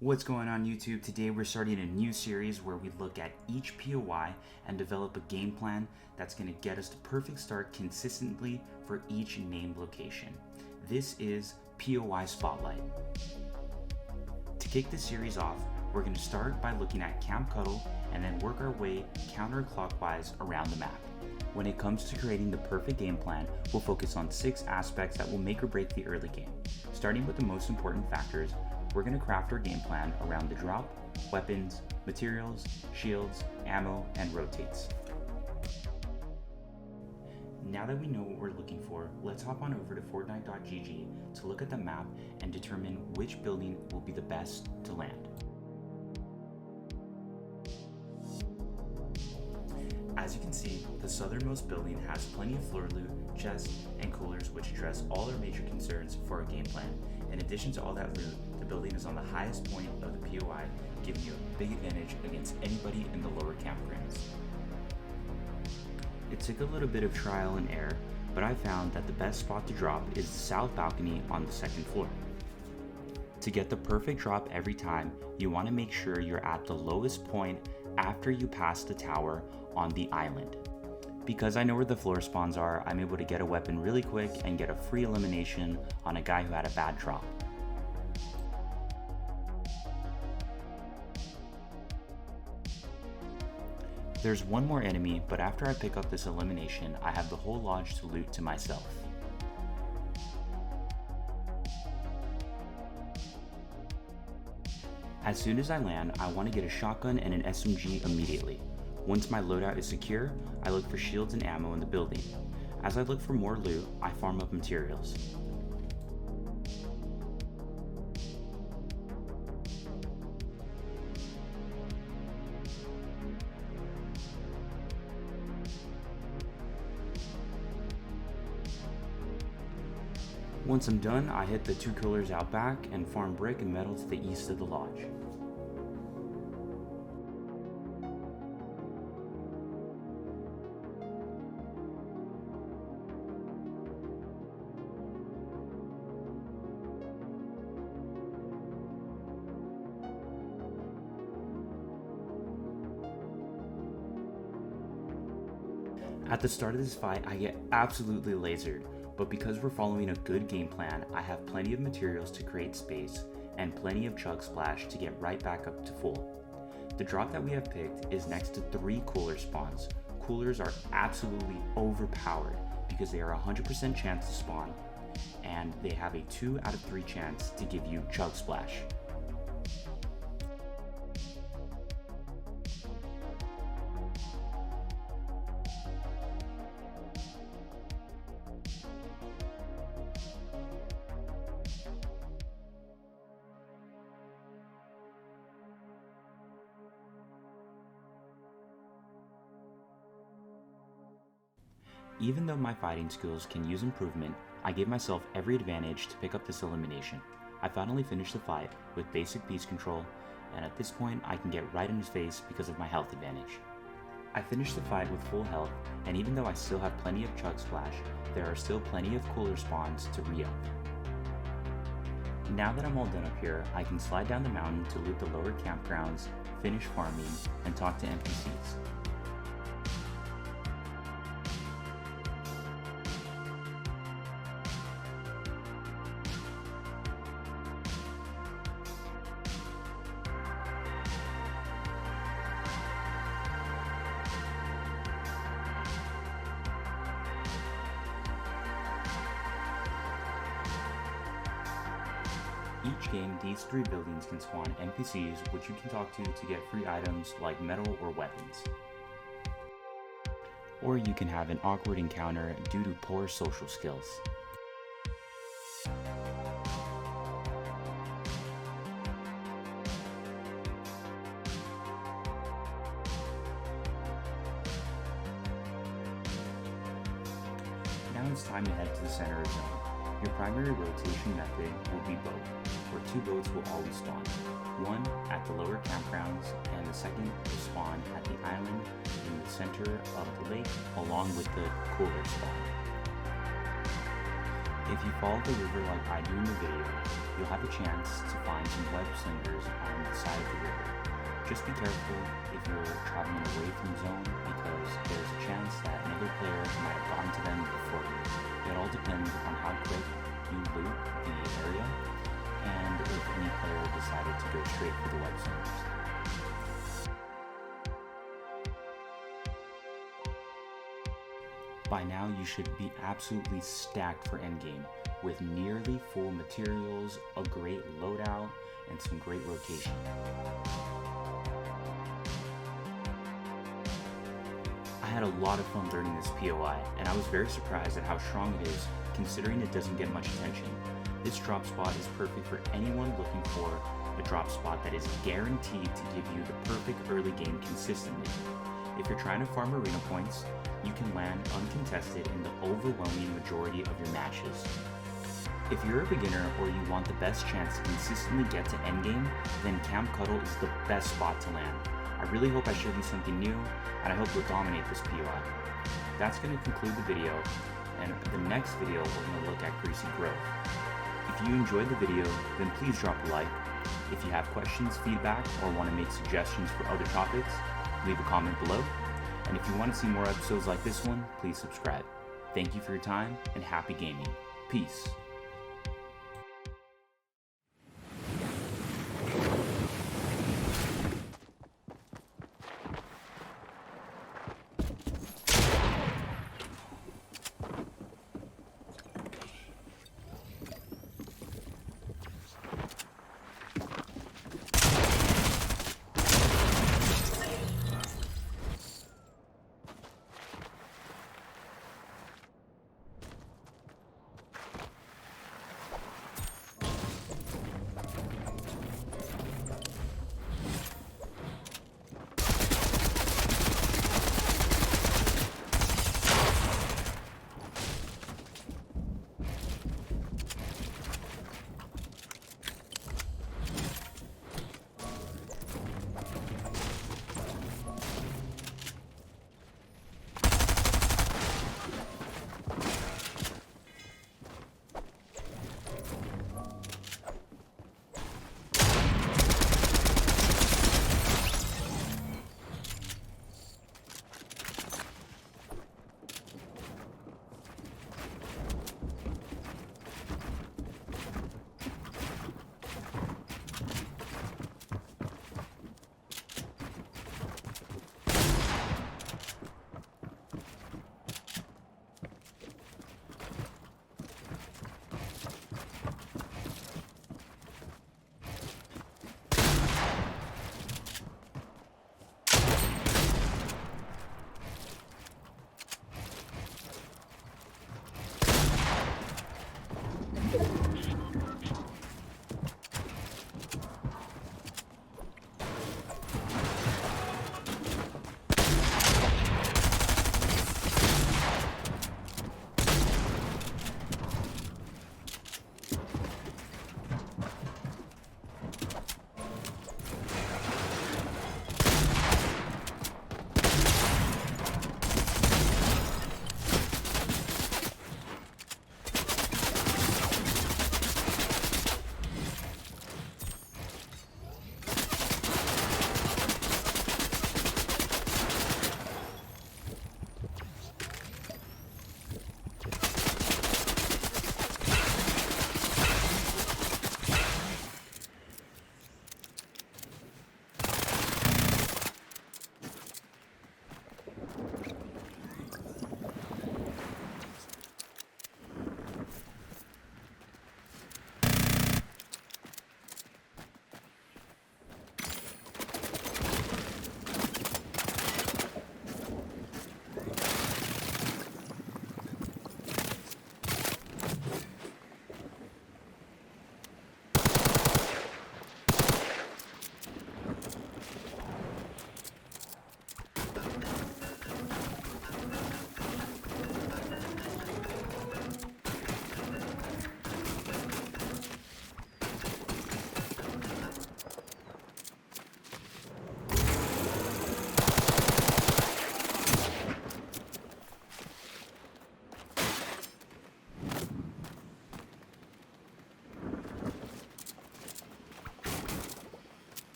What's going on YouTube? Today we're starting a new series where we look at each POI and develop a game plan that's going to get us the perfect start consistently for each named location. This is POI Spotlight. To kick this series off, we're going to start by looking at Camp Cuddle and then work our way counterclockwise around the map. When it comes to creating the perfect game plan, we'll focus on 6 aspects that will make or break the early game. Starting with the most important factors, we're going to craft our game plan around the drop, weapons, materials, shields, ammo, and rotates. Now that we know what we're looking for, let's hop on over to Fortnite.gg to look at the map and determine which building will be the best to land. As you can see, the southernmost building has plenty of floor loot, chests, and coolers which address all our major concerns for our game plan. In addition to all that loot, the building is on the highest point of the POI, giving you a big advantage against anybody in the lower campgrounds. It took a little bit of trial and error, but I found that the best spot to drop is the south balcony on the 2nd floor. To get the perfect drop every time, you want to make sure you're at the lowest point after you pass the tower on the island. Because I know where the floor spawns are, I'm able to get a weapon really quick and get a free elimination on a guy who had a bad drop. There's one more enemy, but after I pick up this elimination, I have the whole lodge to loot to myself. As soon as I land, I want to get a shotgun and an SMG immediately. Once my loadout is secure, I look for shields and ammo in the building. As I look for more loot, I farm up materials. Once I'm done, I hit the 2 coolers out back and farm brick and metal to the east of the lodge. At the start of this fight, I get absolutely lasered, but because we're following a good game plan, I have plenty of materials to create space and plenty of chug splash to get right back up to full. The drop that we have picked is next to 3 cooler spawns. Coolers are absolutely overpowered because they are a 100% chance to spawn, and they have a 2 out of 3 chance to give you chug splash. Even though my fighting skills can use improvement, I gave myself every advantage to pick up this elimination. I finally finished the fight with basic beast control, and at this point I can get right in his face because of my health advantage. I finished the fight with full health, and even though I still have plenty of chug splash, there are still plenty of cooler spawns to re-up. Now that I'm all done up here, I can slide down the mountain to loot the lower campgrounds, finish farming, and talk to NPCs. Each game, these 3 buildings can spawn NPCs which you can talk to get free items like metal or weapons. Or you can have an awkward encounter due to poor social skills. Now it's time to head to the center of the zone. Your primary rotation method will be boat, where 2 boats will always spawn. One at the lower campgrounds, and the second will spawn at the island in the center of the lake, along with the cooler spawn. If you follow the river like I do in the video, you'll have a chance to find some web slingers on side of the river. Just be careful if you're traveling away from zone because there's a chance that another player might have gotten to them before you. It all depends on how quick you loot the area and if any player decided to go straight for the white zones. By now you should be absolutely stacked for endgame with nearly full materials, a great loadout, and some great rotation. I had a lot of fun learning this POI, and I was very surprised at how strong it is considering it doesn't get much attention. This drop spot is perfect for anyone looking for a drop spot that is guaranteed to give you the perfect early game consistently. If you're trying to farm arena points, you can land uncontested in the overwhelming majority of your matches. If you're a beginner or you want the best chance to consistently get to endgame, then Camp Cuddle is the best spot to land. I really hope I showed you something new, and I hope you'll dominate this POI. That's going to conclude the video, and the next video we're going to look at Greasy Grove. If you enjoyed the video, then please drop a like. If you have questions, feedback, or want to make suggestions for other topics, leave a comment below. And if you want to see more episodes like this one, please subscribe. Thank you for your time, and happy gaming. Peace.